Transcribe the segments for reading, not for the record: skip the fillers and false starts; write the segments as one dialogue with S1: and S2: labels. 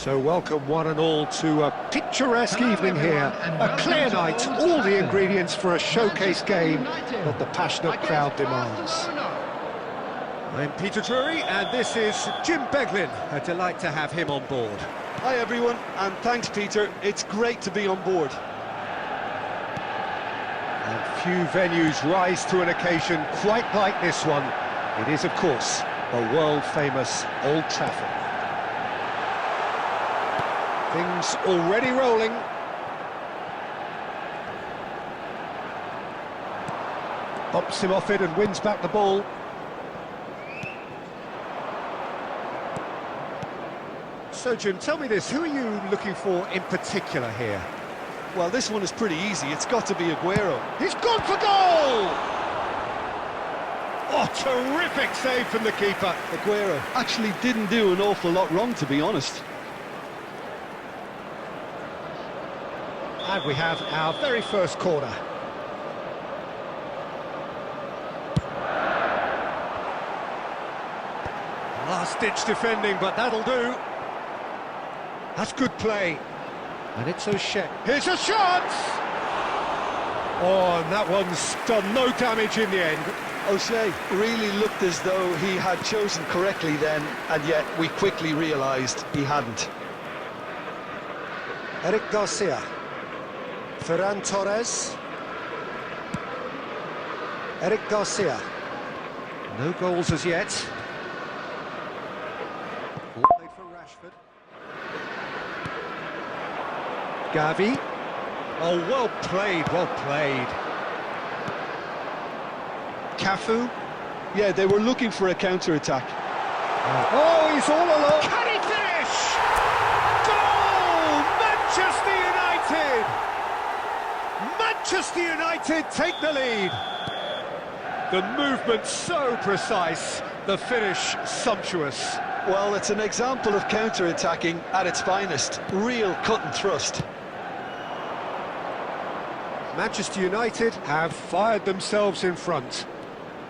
S1: So welcome one and all to a picturesque evening here. A clear night, all the ingredients for a showcase game that the passionate crowd demands.
S2: I'm Peter Drury and this is Jim Beglin. A delight to have him on board.
S3: Hi everyone, and thanks Peter, it's great to be on board.
S1: And few venues rise to an occasion quite like this one. It is, of course, the world-famous Old Trafford. Things already rolling. Bops him off it and wins back the ball. So Jim, tell me this, who are you looking for in particular here?
S3: Well, this one is pretty easy, it's got to be Aguero.
S1: He's gone for goal! Oh, terrific save from the keeper.
S3: Aguero actually didn't do an awful lot wrong, to be honest.
S1: And we have our very first corner. Last-ditch defending, but that'll do. That's good play. And it's O'Shea. Here's a chance! Oh, and that one's done no damage in the end.
S3: O'Shea really looked as though he had chosen correctly then, and yet we quickly realised he hadn't.
S1: Eric Garcia. Ferran Torres. Eric Garcia. No goals as yet. Ball played for Rashford. Gavi. Oh, well played, well played. Cafu.
S3: Yeah, they were looking for a counter-attack.
S1: Oh, he's all alone. Can he finish? Goal! Manchester United! Manchester United take the lead. The movement so precise, the finish sumptuous.
S3: Well, it's an example of counter-attacking at its finest. Real cut and thrust.
S1: Manchester United have fired themselves in front.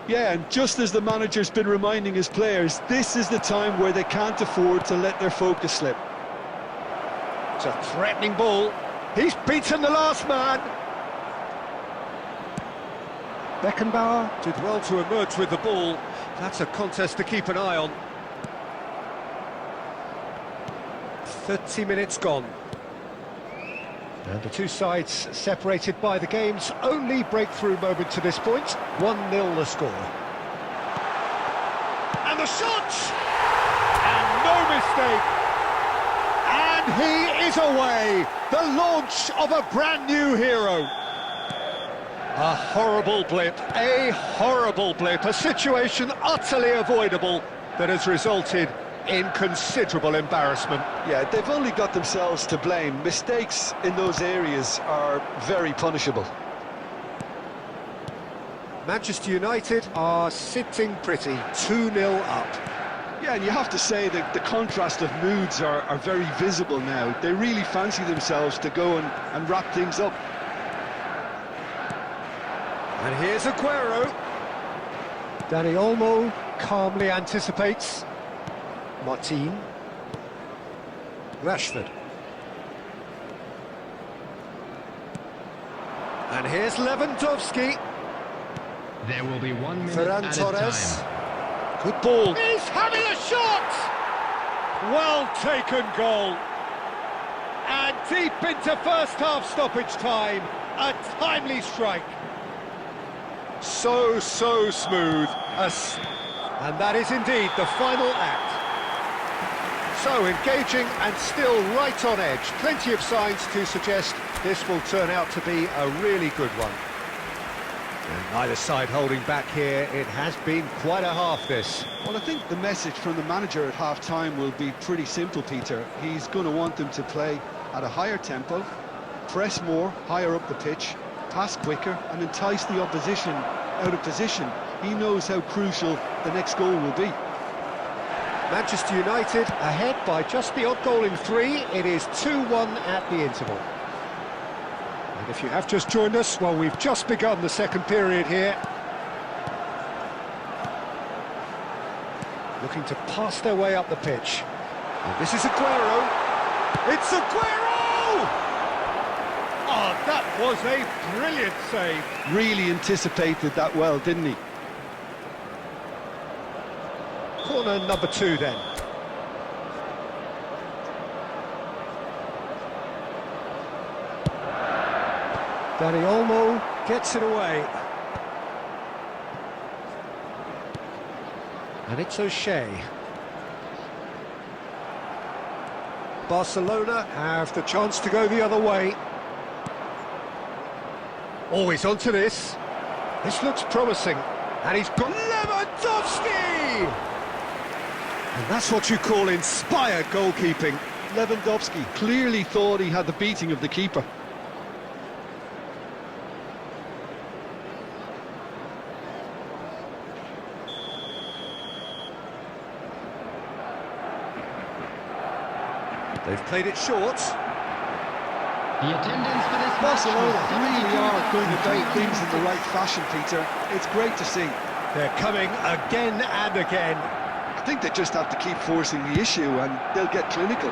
S3: Yeah, and just as the manager's been reminding his players, this is the time where they can't afford to let their focus slip.
S1: It's a threatening ball. He's beaten the last man. Beckenbauer did well to emerge with the ball. That's a contest to keep an eye on. 30 minutes gone. And the two sides separated by the game's only breakthrough moment to this point. 1-0 the score. And the shot! And no mistake! And he is away! The launch of a brand new hero. A horrible blip, a situation utterly avoidable that has resulted in considerable embarrassment.
S3: Yeah, they've only got themselves to blame. Mistakes in those areas are very punishable.
S1: Manchester United are sitting pretty, 2-0 up.
S3: Yeah, and you have to say that the contrast of moods are very visible now. They really fancy themselves to go and wrap things up.
S1: And here's Aguero. Dani Olmo calmly anticipates. Martin. Rashford. And here's Lewandowski.
S4: There will be 1 minute
S1: Ferran
S4: at
S1: Torres.
S4: a time.
S1: Good ball. He's having a shot! Well taken goal. And deep into first half stoppage time. A timely strike. So smooth. And that is indeed the final act. So engaging and still right on edge. Plenty of signs to suggest this will turn out to be a really good one. And neither side holding back here. It has been quite a half, this.
S3: Well, I think the message from the manager at half-time will be pretty simple, Peter. He's going to want them to play at a higher tempo, press more, higher up the pitch, pass quicker and entice the opposition out of position. He knows how crucial the next goal will be.
S1: Manchester United ahead by just the odd goal in 3. It is 2-1 at the interval. And if you have just joined us, well, we've just begun the second period here. Looking to pass their way up the pitch. And this is Aguero.
S2: It's Aguero!
S1: Oh, that was a brilliant save.
S3: Really anticipated that well, didn't he?
S2: Corner number 2 then. Dani Olmo gets it away. And it's O'Shea. Barcelona have the chance to go the other way. Always onto this. This looks promising. And he's got Lewandowski! And that's what you call inspired goalkeeping.
S3: Lewandowski clearly thought he had the beating of the keeper.
S2: They've played it short.
S4: The attendance for this
S3: Barcelona
S4: match
S3: really are going
S4: was
S3: about things in the right fashion, Peter. It's great to see.
S2: They're coming again and again.
S3: I think they just have to keep forcing the issue and they'll get clinical.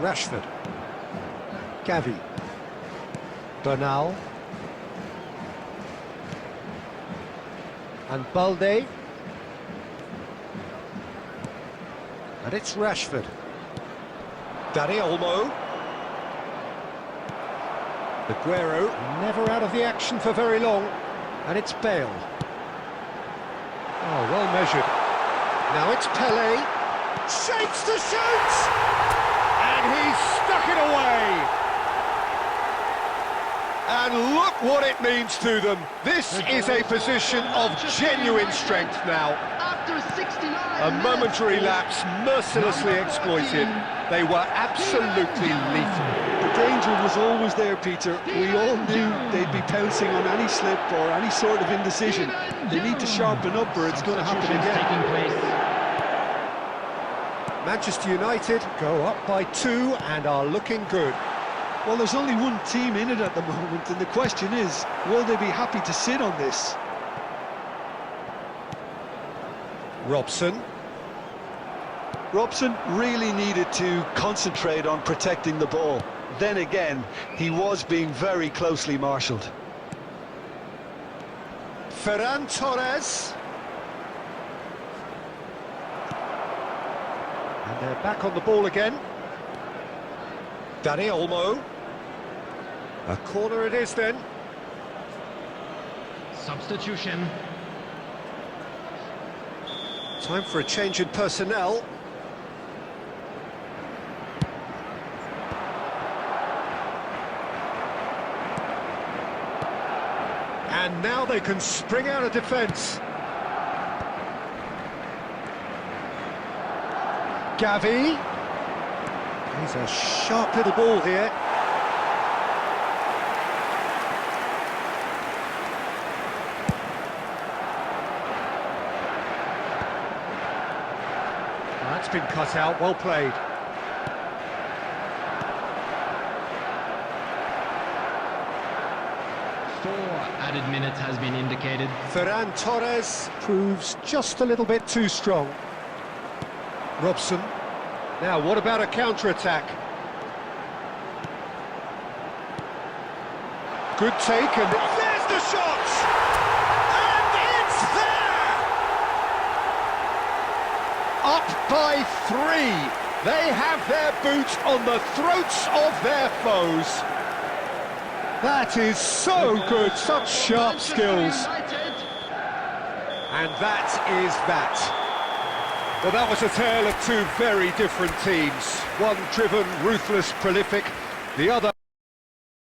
S2: Rashford. Gavi. Bernal. And Balde. And it's Rashford. Dani Olmo. Aguero never out of the action for very long. And it's Bale. Oh, well measured. Now it's Pele. Shapes to shoot!
S1: And he's stuck it away.
S2: And look what it means to them. This is a position of genuine strength now.
S4: after 69
S2: A momentary lapse mercilessly exploited. They were absolutely lethal.
S3: The danger was always there, Peter. We all knew they'd be pouncing on any slip or any sort of indecision. They need to sharpen up or it's going to happen again.
S4: taking place.
S2: Manchester United go up by 2 and are looking good.
S3: Well, there's only one team in it at the moment, and the question is, will they be happy to sit on this?
S2: Robson.
S3: Robson really needed to concentrate on protecting the ball. Then again, he was being very closely marshalled.
S2: Ferran Torres. And they're back on the ball again. Dani Olmo. A corner it is then.
S4: Substitution.
S2: Time for a change in personnel. And now they can spring out of defence. Gavi. He's a sharp little ball here. That's been cut out, well played.
S4: Added minutes has been indicated.
S2: Ferran Torres proves just a little bit too strong. Robson. Now, what about a counter-attack? Good take, and there's the shot! And it's there! Up by 3. They have their boot on the throats of their foes. That is so good, such sharp skills. And that is that. Well, that was a tale of 2 very different teams. One driven, ruthless, prolific, the other